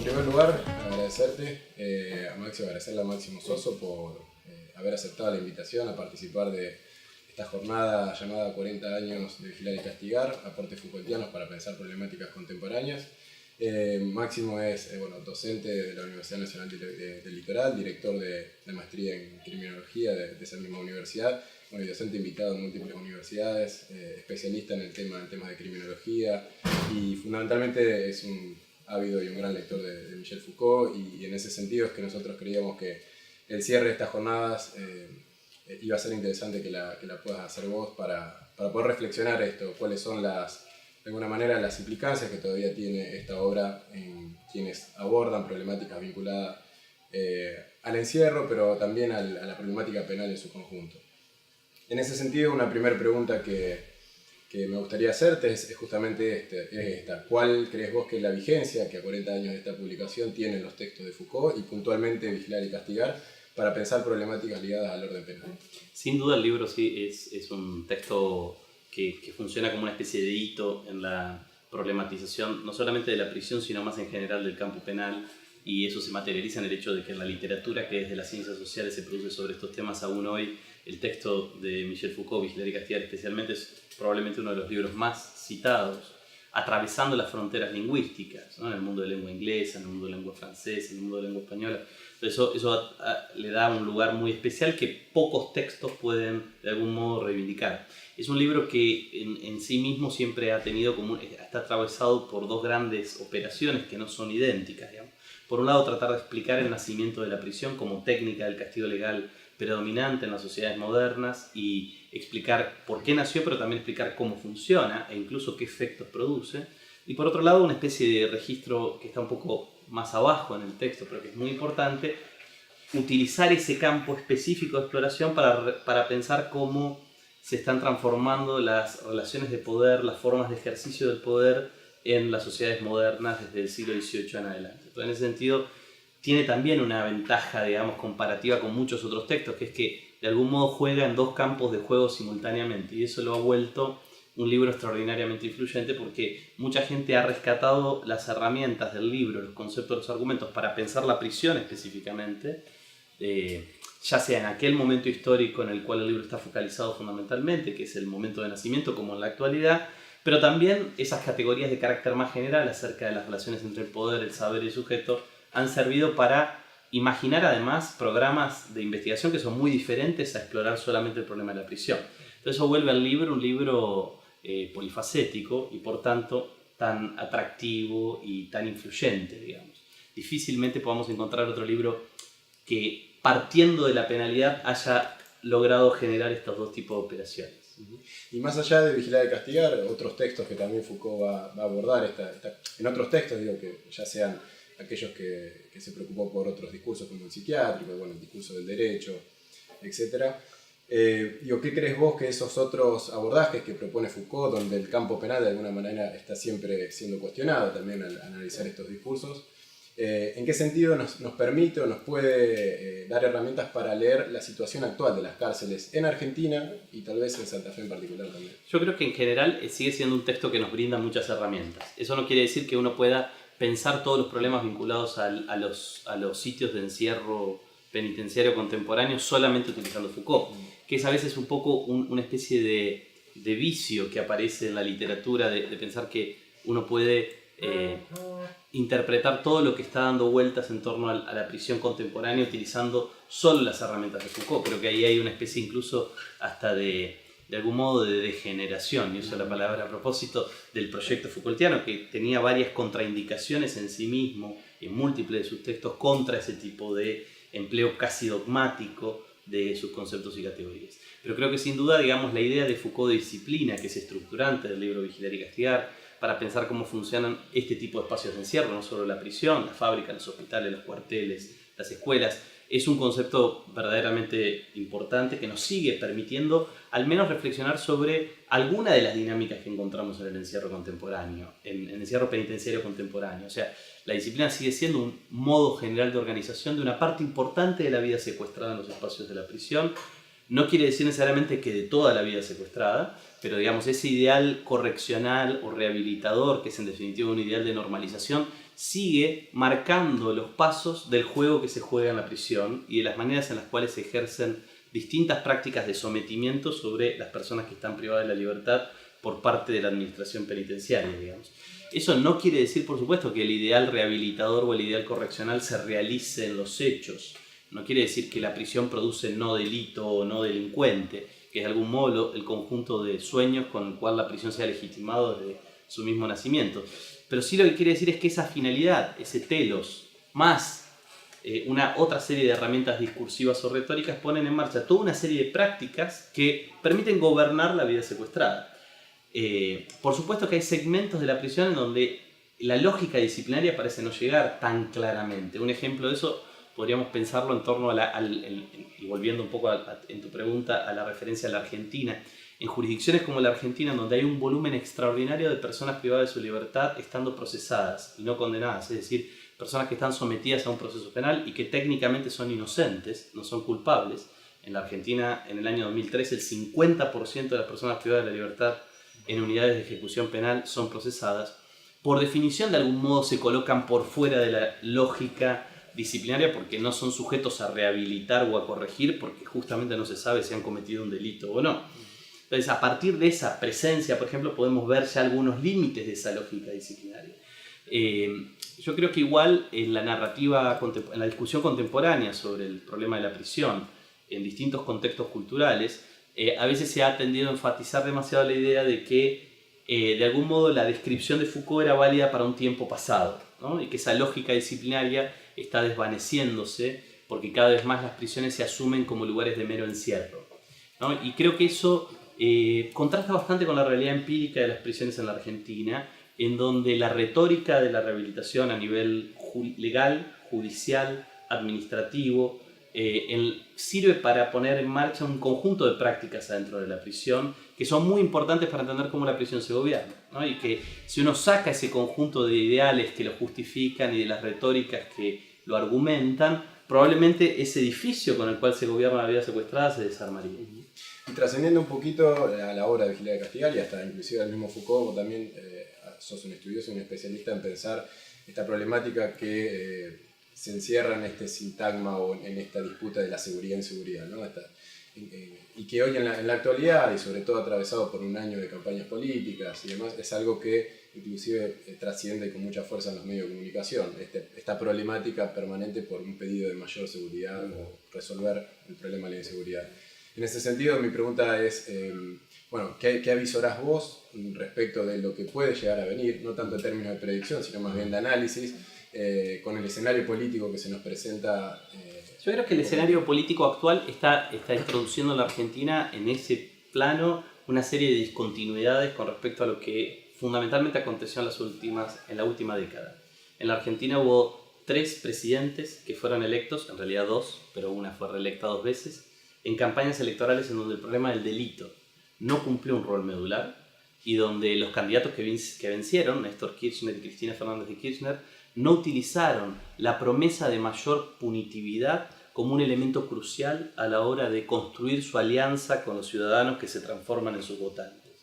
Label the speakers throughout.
Speaker 1: en primer lugar, agradecerte, agradecerle a Máximo Soso por haber aceptado la invitación a participar de esta jornada llamada 40 años de Vigilar y Castigar, aportes Foucaultianos para pensar problemáticas contemporáneas. Máximo es docente de la Universidad Nacional del Litoral, director de maestría en criminología de esa misma universidad, y docente invitado en múltiples universidades, especialista en temas de criminología, y fundamentalmente es un ávido y un gran lector de Michel Foucault, y en ese sentido es que nosotros creíamos que el cierre de estas jornadas iba a ser interesante que la puedas hacer vos para poder reflexionar esto, cuáles son de alguna manera las implicancias que todavía tiene esta obra en quienes abordan problemáticas vinculadas al encierro, pero también a la problemática penal en su conjunto. En ese sentido, una primera pregunta que me gustaría hacerte es justamente esta. ¿Cuál crees vos que es la vigencia que a 40 años de esta publicación tienen los textos de Foucault y puntualmente Vigilar y Castigar para pensar problemáticas ligadas al orden penal?
Speaker 2: Sin duda el libro sí es un texto que funciona como una especie de hito en la problematización no solamente de la prisión, sino más en general del campo penal, y eso se materializa en el hecho de que en la literatura que desde las ciencias sociales se produce sobre estos temas aún hoy, el texto de Michel Foucault, Vigilar y Castigar especialmente, es probablemente uno de los libros más citados, atravesando las fronteras lingüísticas, ¿no? En el mundo de lengua inglesa, en el mundo de lengua francesa, en el mundo de lengua española. Entonces eso le da un lugar muy especial que pocos textos pueden de algún modo reivindicar. Es un libro que en sí mismo siempre está atravesado por dos grandes operaciones que no son idénticas, digamos. Por un lado, tratar de explicar el nacimiento de la prisión como técnica del castigo legal predominante en las sociedades modernas y explicar por qué nació, pero también explicar cómo funciona e incluso qué efectos produce. Y por otro lado, una especie de registro que está un poco más abajo en el texto, pero que es muy importante, utilizar ese campo específico de exploración para pensar cómo se están transformando las relaciones de poder, las formas de ejercicio del poder en las sociedades modernas desde el siglo XVIII en adelante. Entonces, en ese sentido, tiene también una ventaja, digamos, comparativa con muchos otros textos, que es que de algún modo juega en dos campos de juego simultáneamente, y eso lo ha vuelto un libro extraordinariamente influyente porque mucha gente ha rescatado las herramientas del libro, los conceptos, los argumentos para pensar la prisión específicamente, ya sea en aquel momento histórico en el cual el libro está focalizado fundamentalmente, que es el momento de nacimiento, como en la actualidad, pero también esas categorías de carácter más general acerca de las relaciones entre el poder, el saber y el sujeto han servido para imaginar además programas de investigación que son muy diferentes a explorar solamente el problema de la prisión. Entonces eso vuelve al libro un libro polifacético y por tanto tan atractivo y tan influyente, digamos. Difícilmente podamos encontrar otro libro que partiendo de la penalidad haya logrado generar estos dos tipos de operaciones.
Speaker 1: Y más allá de Vigilar y Castigar, otros textos que también Foucault va a abordar, en otros textos, digo, que ya sean aquellos que se preocupó por otros discursos como el psiquiátrico, el discurso del derecho, etc. ¿Qué crees vos que esos otros abordajes que propone Foucault, donde el campo penal de alguna manera está siempre siendo cuestionado también al analizar estos discursos, en qué sentido nos permite o nos puede dar herramientas para leer la situación actual de las cárceles en Argentina y tal vez en Santa Fe en particular también?
Speaker 2: Yo creo que en general sigue siendo un texto que nos brinda muchas herramientas. Eso no quiere decir que uno pueda pensar todos los problemas vinculados a los sitios de encierro penitenciario contemporáneo solamente utilizando Foucault, que es a veces un poco una especie de vicio que aparece en la literatura de pensar que uno puede interpretar todo lo que está dando vueltas en torno a la prisión contemporánea utilizando solo las herramientas de Foucault. Creo que ahí hay una especie incluso hasta de algún modo de degeneración, y uso la palabra a propósito, del proyecto Foucaultiano, que tenía varias contraindicaciones en sí mismo, en múltiples de sus textos, contra ese tipo de empleo casi dogmático de sus conceptos y categorías. Pero creo que sin duda, digamos, la idea de Foucault de disciplina, que es estructurante del libro Vigilar y Castigar, para pensar cómo funcionan este tipo de espacios de encierro, no solo la prisión, la fábrica, los hospitales, los cuarteles, las escuelas, es un concepto verdaderamente importante que nos sigue permitiendo al menos reflexionar sobre alguna de las dinámicas que encontramos en el encierro contemporáneo, en el encierro penitenciario contemporáneo. O sea, la disciplina sigue siendo un modo general de organización de una parte importante de la vida secuestrada en los espacios de la prisión. No quiere decir necesariamente que de toda la vida secuestrada, pero digamos ese ideal correccional o rehabilitador, que es en definitiva un ideal de normalización, sigue marcando los pasos del juego que se juega en la prisión y de las maneras en las cuales se ejercen distintas prácticas de sometimiento sobre las personas que están privadas de la libertad por parte de la administración penitenciaria, digamos. Eso no quiere decir, por supuesto, que el ideal rehabilitador o el ideal correccional se realice en los hechos. No quiere decir que la prisión produce no delito o no delincuente, que es de algún modo el conjunto de sueños con el cual la prisión se ha legitimado desde su mismo nacimiento. Pero sí lo que quiere decir es que esa finalidad, ese telos, más una otra serie de herramientas discursivas o retóricas, ponen en marcha toda una serie de prácticas que permiten gobernar la vida secuestrada. Por supuesto que hay segmentos de la prisión en donde la lógica disciplinaria parece no llegar tan claramente. Un ejemplo de eso podríamos pensarlo en torno a y volviendo un poco en tu pregunta a la referencia a la Argentina. En jurisdicciones como la Argentina, en donde hay un volumen extraordinario de personas privadas de su libertad estando procesadas y no condenadas, es decir, personas que están sometidas a un proceso penal y que técnicamente son inocentes, no son culpables. En la Argentina, en el año 2013, el 50% de las personas privadas de la libertad en unidades de ejecución penal son procesadas. Por definición, de algún modo se colocan por fuera de la lógica disciplinaria porque no son sujetos a rehabilitar o a corregir, porque justamente no se sabe si han cometido un delito o no. Entonces, a partir de esa presencia, por ejemplo, podemos ver ya algunos límites de esa lógica disciplinaria. Yo creo que igual en la narrativa, en la discusión contemporánea sobre el problema de la prisión, en distintos contextos culturales, a veces se ha tendido a enfatizar demasiado la idea de que de algún modo la descripción de Foucault era válida para un tiempo pasado, ¿no? Y que esa lógica disciplinaria está desvaneciéndose porque cada vez más las prisiones se asumen como lugares de mero encierro, ¿no? Y creo que eso contrasta bastante con la realidad empírica de las prisiones en la Argentina, en donde la retórica de la rehabilitación a nivel legal, judicial, administrativo, sirve para poner en marcha un conjunto de prácticas adentro de la prisión que son muy importantes para entender cómo la prisión se gobierna, ¿no? Y que si uno saca ese conjunto de ideales que lo justifican y de las retóricas que lo argumentan, probablemente ese edificio con el cual se gobierna la vida secuestrada se desarmaría.
Speaker 1: Y trascendiendo un poquito a la obra de Vigilar y Castigar y hasta inclusive al mismo Foucault, vos también sos un estudioso y un especialista en pensar esta problemática que se encierra en este sintagma o en esta disputa de la seguridad e inseguridad, ¿no? Y que hoy en la actualidad, y sobre todo atravesado por un año de campañas políticas y demás, es algo que inclusive trasciende con mucha fuerza en los medios de comunicación, esta problemática permanente por un pedido de mayor seguridad o resolver el problema de la inseguridad. En ese sentido, mi pregunta es, bueno, ¿qué avisorás vos respecto de lo que puede llegar a venir, no tanto en términos de predicción, sino más bien de análisis, con el escenario político que se nos presenta?
Speaker 2: Yo creo que el escenario político actual está introduciendo en la Argentina en ese plano una serie de discontinuidades con respecto a lo que fundamentalmente aconteció en la última década. En la Argentina hubo 3 presidentes que fueron electos, en realidad 2, pero una fue reelecta 2 veces, en campañas electorales en donde el problema del delito no cumplió un rol medular y donde los candidatos que vencieron, Néstor Kirchner y Cristina Fernández de Kirchner, no utilizaron la promesa de mayor punitividad como un elemento crucial a la hora de construir su alianza con los ciudadanos que se transforman en sus votantes.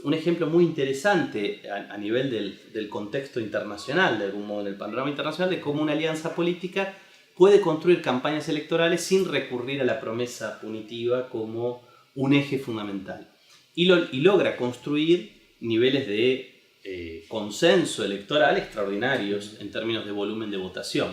Speaker 2: Un ejemplo muy interesante a nivel del contexto internacional, de algún modo en el panorama internacional, de cómo una alianza política puede construir campañas electorales sin recurrir a la promesa punitiva como un eje fundamental. Y logra construir niveles de consenso electoral extraordinarios en términos de volumen de votación.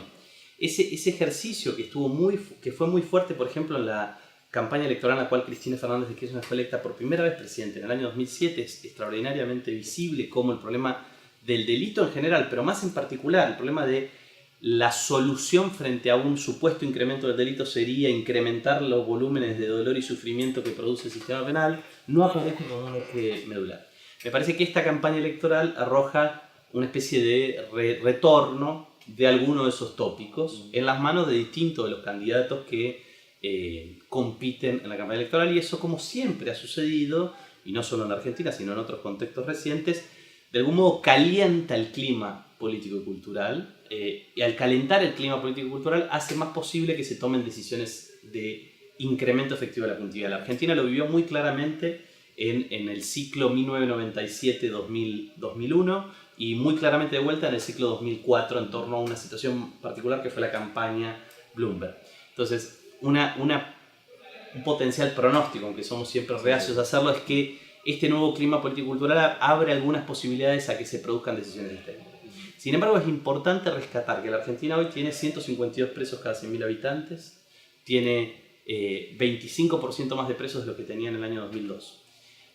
Speaker 2: Ese ejercicio que fue muy fuerte, por ejemplo, en la campaña electoral en la cual Cristina Fernández de Kirchner fue electa por primera vez presidente en el año 2007, es extraordinariamente visible cómo el problema del delito en general, pero más en particular el problema de la solución frente a un supuesto incremento del delito sería incrementar los volúmenes de dolor y sufrimiento que produce el sistema penal, no aparece como un eje medular. Me parece que esta campaña electoral arroja una especie de retorno de alguno de esos tópicos en las manos de distintos de los candidatos que compiten en la campaña electoral, y eso, como siempre ha sucedido, y no solo en Argentina, sino en otros contextos recientes, de algún modo calienta el clima político y cultural, y al calentar el clima político y cultural hace más posible que se tomen decisiones de incremento efectivo de la punitividad. La Argentina lo vivió muy claramente en el ciclo 1997-2001, y muy claramente de vuelta en el ciclo 2004 en torno a una situación particular que fue la campaña Bloomberg. Entonces, un potencial pronóstico, aunque somos siempre reacios a hacerlo, es que este nuevo clima político-cultural abre algunas posibilidades a que se produzcan decisiones de este tipo. Sin embargo, es importante rescatar que la Argentina hoy tiene 152 presos cada 100.000 habitantes, tiene 25% más de presos de lo que tenía en el año 2002.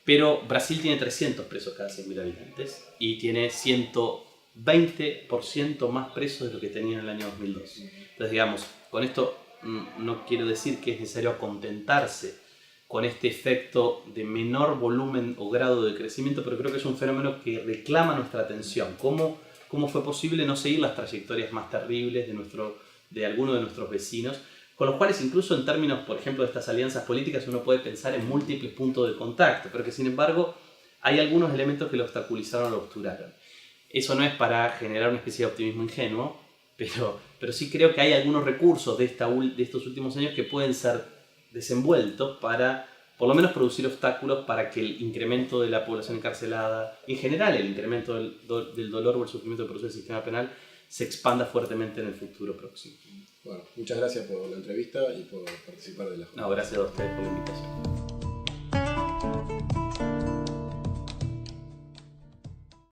Speaker 2: Pero Brasil tiene 300 presos cada 100.000 habitantes y tiene 120% más presos de lo que tenía en el año 2002. Entonces, digamos, con esto no quiero decir que es necesario contentarse con este efecto de menor volumen o grado de crecimiento, pero creo que es un fenómeno que reclama nuestra atención. ¿Cómo fue posible no seguir las trayectorias más terribles de algunos de nuestros vecinos? Con los cuales incluso en términos, por ejemplo, de estas alianzas políticas uno puede pensar en múltiples puntos de contacto, pero que sin embargo hay algunos elementos que lo obstaculizaron o lo obturaron. Eso no es para generar una especie de optimismo ingenuo, pero sí creo que hay algunos recursos de estos últimos años que pueden ser desenvueltos para por lo menos producir obstáculos para que el incremento de la población encarcelada, en general el incremento del dolor o el sufrimiento que produce el sistema penal, se expanda fuertemente en el futuro próximo.
Speaker 1: Bueno, muchas gracias por la entrevista y por participar de la jornada.
Speaker 2: No, gracias a ustedes por la invitación.